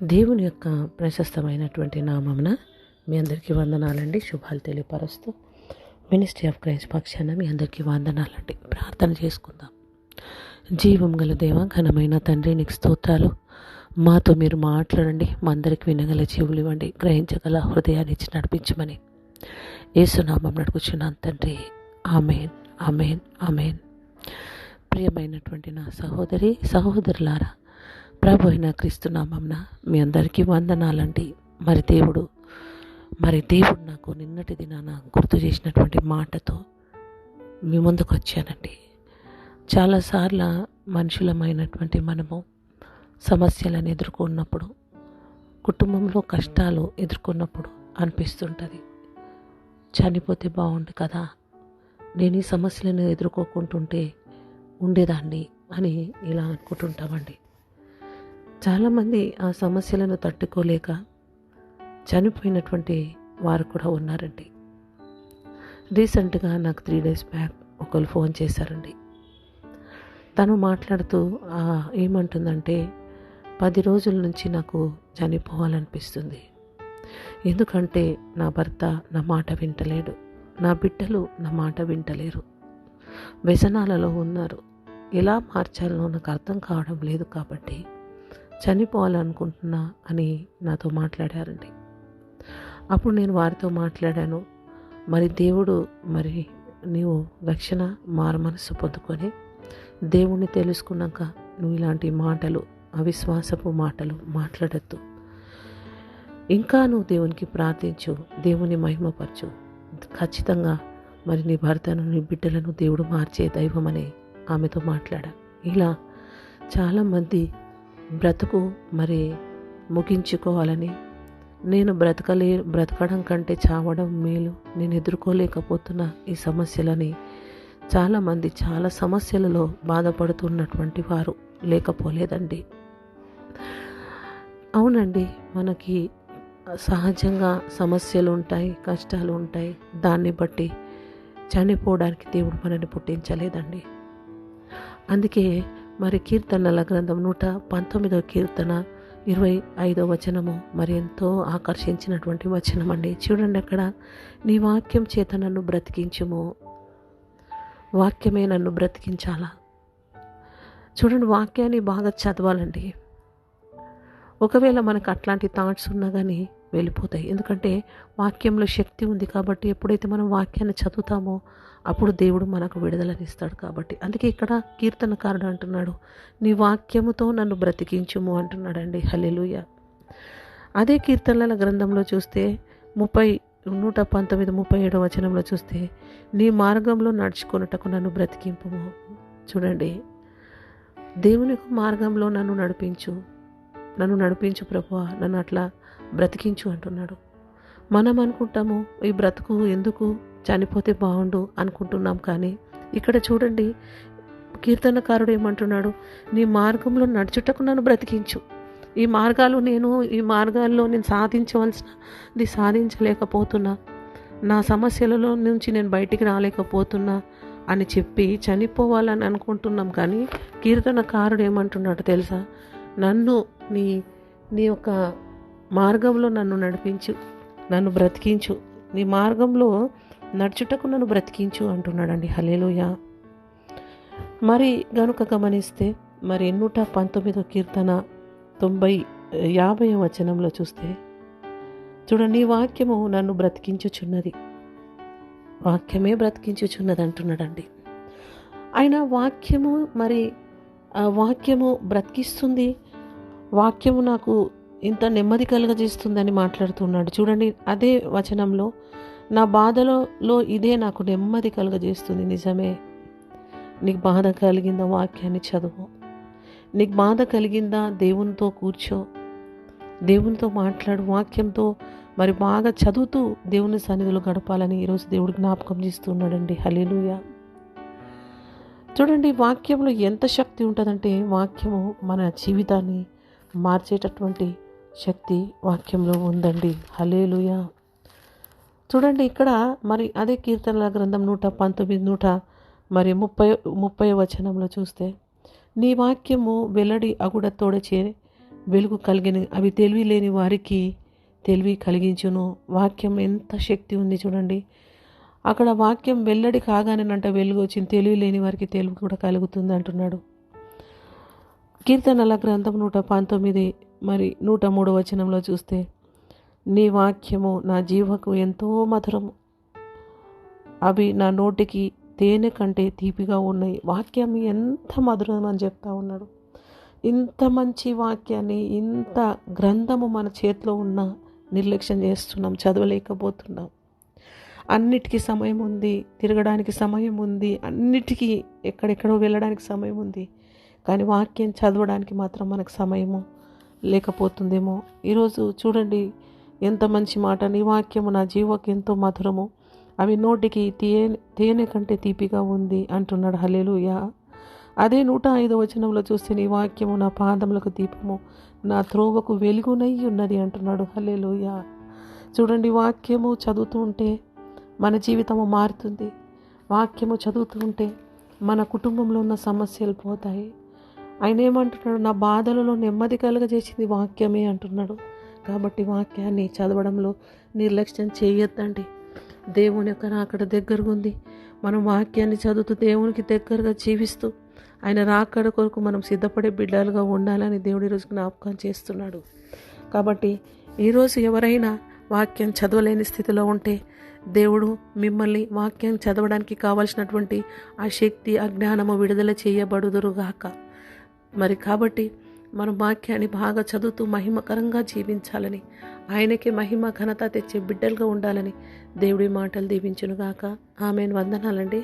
దేవుని యొక్క ప్రశస్తమైనటువంటి నామమున మీ అందరికీ వందనాలండి. శుభాలు తెలియపరుస్తూ మినిస్ట్రీ ఆఫ్ క్రైస్ట్ పక్షాన మీ అందరికీ వందనాలండి. ప్రార్థన చేసుకుందాం. జీవం గల దేవ, ఘనమైన తండ్రి, నీకు స్తోత్రాలు. మాతో మీరు మాట్లాడండి. మా అందరికి వినగల చెవులు ఇవ్వండి, గ్రహించగల హృదయాన్ని ఇచ్చి నడిపించమని యేసునామం నడుపుచున్నాను తండ్రి. ఆమేన్, ఆమేన్, ఆమేన్. ప్రియమైనటువంటి నా సహోదరి సహోదరులారా, ప్రభు అయిన క్రీస్తు నామమున మీ అందరికీ వందనాలండి. మరి దేవుడు నాకు నిన్నటి దినాన గుర్తు చేసినటువంటి మాటతో మీ ముందుకు వచ్చానండి. చాలాసార్లు మనుషులమైనటువంటి మనము సమస్యలను ఎదుర్కొన్నప్పుడు, కుటుంబంలో కష్టాలు ఎదుర్కొన్నప్పుడు అనిపిస్తుంటుంది, చనిపోతే బాగుండు కదా, నేను ఈ సమస్యలను ఎదుర్కోకుంటుంటే ఉండేదాన్ని అని ఇలా అనుకుంటుంటామండి. చాలామంది ఆ సమస్యలను తట్టుకోలేక చనిపోయినటువంటి వారు కూడా ఉన్నారండి. రీసెంట్గా నాకు 3 days బ్యాక్ ఒకరు ఫోన్ చేశారండి. తను మాట్లాడుతూ ఏమంటుందంటే, 10 రోజుల నుంచి నాకు చనిపోవాలనిపిస్తుంది. ఎందుకంటే నా భర్త నా మాట వింటలేడు, నా బిడ్డలు నా మాట వింటలేరు, వ్యసనాలలో ఉన్నారు, ఎలా మార్చాలో నాకు అర్థం కావడం లేదు, కాబట్టి చనిపోవాలనుకుంటున్నా అని నాతో మాట్లాడారండి. అప్పుడు నేను వారితో మాట్లాడాను, మరి దేవుడు, మరి నీవు రక్షణ మారు మనసు పొందుకొని దేవుణ్ణి తెలుసుకున్నాక నువ్వు ఇలాంటి మాటలు, అవిశ్వాసపు మాటలు మాట్లాడద్దు. ఇంకా నువ్వు దేవునికి ప్రార్థించు, దేవుని మహిమపరచు. ఖచ్చితంగా మరి నీ భర్తను, నీ బిడ్డలను దేవుడు మార్చే దైవం అని ఆమెతో మాట్లాడా. ఇలా చాలామంది బ్రతుకు మరి ముగించుకోవాలని, నేను బ్రతకడం కంటే చావడం మేలు, నేను ఎదుర్కోలేకపోతున్నా ఈ సమస్యలని, చాలామంది చాలా సమస్యలలో బాధపడుతున్నటువంటి వారు లేకపోలేదండి. అవునండి, మనకి సహజంగా సమస్యలు ఉంటాయి, కష్టాలు ఉంటాయి. దాన్ని బట్టి చనిపోవడానికి దేవుడు మనల్ని పుట్టించలేదండి. అందుకే మరి కీర్తనల గ్రంథం 119వ కీర్తన 25వ వచనము మరి ఎంతో ఆకర్షించినటువంటి వచనం అండి. చూడండి, అక్కడ నీ వాక్యం చేత నన్ను బ్రతికించుము. వాక్యమే నన్ను బ్రతికించాలా. చూడండి, వాక్యాన్ని బాగా చదవాలండి. ఒకవేళ మనకు అట్లాంటి థాట్స్ ఉన్నా కానీ వెళ్ళిపోతాయి. ఎందుకంటే వాక్యంలో శక్తి ఉంది కాబట్టి, ఎప్పుడైతే మనం వాక్యాన్ని చదువుతామో అప్పుడు దేవుడు మనకు విడుదలనిస్తాడు కాబట్టి. అందుకే ఇక్కడ కీర్తనకారుడు అంటున్నాడు, నీ వాక్యముతో నన్ను బ్రతికించుము అంటున్నాడండి. హల్లెలూయా. అదే కీర్తనల గ్రంథంలో చూస్తే 119:37 వచనంలో చూస్తే, నీ మార్గంలో నడుచుకొనుటకు నన్ను బ్రతికింపుము. చూడండి, దేవుని మార్గంలో నన్ను నడిపించు ప్రభువా, నన్ను అట్లా బ్రతికించు అంటున్నాడు. మనం అనుకుంటాము, ఈ బ్రతుకు ఎందుకు, చనిపోతే బాగుండు అనుకుంటున్నాం. కానీ ఇక్కడ చూడండి, కీర్తనకారుడు ఏమంటున్నాడు, నీ మార్గంలో నడుచుటకు నన్ను బ్రతికించు. ఈ మార్గాల్లో నేను సాధించవలసినది సాధించలేకపోతున్నా, నా సమస్యలలో నుంచి నేను బయటికి రాలేకపోతున్నా అని చెప్పి చనిపోవాలని అనుకుంటున్నాం. కానీ కీర్తనకారుడు ఏమంటున్నాడు తెలుసా, నన్ను నీ యొక్క మార్గంలో నన్ను నడిపించు, నన్ను బ్రతికించు, నీ మార్గంలో నడుచుటకు నన్ను బ్రతికించు అంటున్నాడండి. హల్లెలూయా. మరి గనుక గమనిస్తే మరి 119వ కీర్తన 50వ వచనంలో చూస్తే చూడండి, నీ వాక్యము నన్ను బ్రతికించుచున్నది, వాక్యమే బ్రతికించుచున్నది అంటున్నాడండి. ఆయన వాక్యము మరి ఆ వాక్యము బ్రతికిస్తుంది, వాక్యము నాకు ఇంత నెమ్మది కలుగజేస్తుందని మాట్లాడుతున్నాడు. చూడండి, అదే వచనంలో, నా బాధలో ఇదే నాకు నెమ్మది కలుగజేస్తుంది. నిజమే, నీకు బాధ కలిగిందా వాక్యాన్ని చదువు. నీకు బాధ కలిగిందా దేవునితో కూర్చో, దేవునితో మాట్లాడు. వాక్యంతో మరి బాగా చదువుతూ దేవుని సన్నిధిలో గడపాలని ఈరోజు దేవుడు జ్ఞాపకం చేస్తున్నాడండి. హల్లెలూయా. చూడండి, వాక్యంలో ఎంత శక్తి ఉంటుందంటే, వాక్యము మన జీవితాన్ని మార్చేటటువంటి శక్తి వాక్యంలో ఉందండి. హల్లెలూయా. చూడండి, ఇక్కడ మరి అదే కీర్తనల గ్రంథం 119:30 వచనంలో చూస్తే, నీ వాక్యము వెల్లడి అగుడతోడ వెలుగు కలిగిన అవి తెలివి లేని వారికి తెలివి కలిగించును. వాక్యం ఎంత శక్తి ఉంది చూడండి. అక్కడ వాక్యం వెల్లడి కాగానేనంట వెలుగు వచ్చింది. తెలివి లేని వారికి తెలివి కూడా కలుగుతుంది అంటున్నాడు. కీర్తనల గ్రంథం 119 మరి 103 వచనంలో చూస్తే, నీ వాక్యము నా జీవకు ఎంతో మధురము, అవి నా నోటికి తేనె కంటే తీపిగా ఉన్నాయి. వాక్యం ఎంత మధురం అని చెప్తా ఉన్నాడు. ఇంత మంచి వాక్యాన్ని, ఇంత గ్రంథము మన చేతిలో ఉన్న నిర్లక్ష్యం చేస్తున్నాం, చదవలేకపోతున్నాం. అన్నిటికీ సమయం ఉంది, తిరగడానికి సమయం ఉంది, అన్నిటికీ ఎక్కడెక్కడో వెళ్ళడానికి సమయం ఉంది. కానీ వాక్యం చదవడానికి మాత్రం మనకు సమయము లేకపోతుందేమో. ఈరోజు చూడండి ఎంత మంచి మాట, నీ వాక్యము నా జీవకు ఎంతో మధురము, అవి నోటికి తేనె కంటే తీపిగా ఉంది అంటున్నాడు. హల్లెలూయా. అదే 105 వచనంలో చూస్తే, నీ వాక్యము నా పాదములకు దీపము, నా త్రోవకు వెలుగునై ఉన్నది అంటున్నాడు. హల్లెలూయా. చూడండి, వాక్యము చదువుతూ ఉంటే మన జీవితము మారుతుంది. వాక్యము చదువుతూ ఉంటే మన కుటుంబంలో ఉన్న సమస్యలు పోతాయి. ఆయన ఏమంటున్నాడు, నా బాధలలో నెమ్మది కలుగజేసింది వాక్యమే అంటున్నాడు. కాబట్టి వాక్యాన్ని చదవడంలో నిర్లక్ష్యం చేయొద్దండి. దేవుని యొక్క రాకడ దగ్గరగా ఉంది. మనం వాక్యాన్ని చదువుతూ దేవునికి దగ్గరగా జీవిస్తూ ఆయన రాకడ కొరకు మనం సిద్ధపడే బిడ్డలుగా ఉండాలని దేవుడు ఈరోజు జ్ఞాపకం చేస్తున్నాడు. కాబట్టి ఈరోజు ఎవరైనా వాక్యం చదవలేని స్థితిలో ఉంటే దేవుడు మిమ్మల్ని వాక్యం చదవడానికి కావాల్సినటువంటి ఆ శక్తి, ఆ జ్ఞానము విడుదల చేయబడుదురుగాక. మరి కాబట్టి మనం వాక్యాన్ని బాగా చదువుతూ మహిమకరంగా జీవించాలని, ఆయనకే మహిమ ఘనత తెచ్చే బిడ్డలుగా ఉండాలని దేవుడి మాటలు దీవించునుగాక. ఆమేన్. వందనాలండి.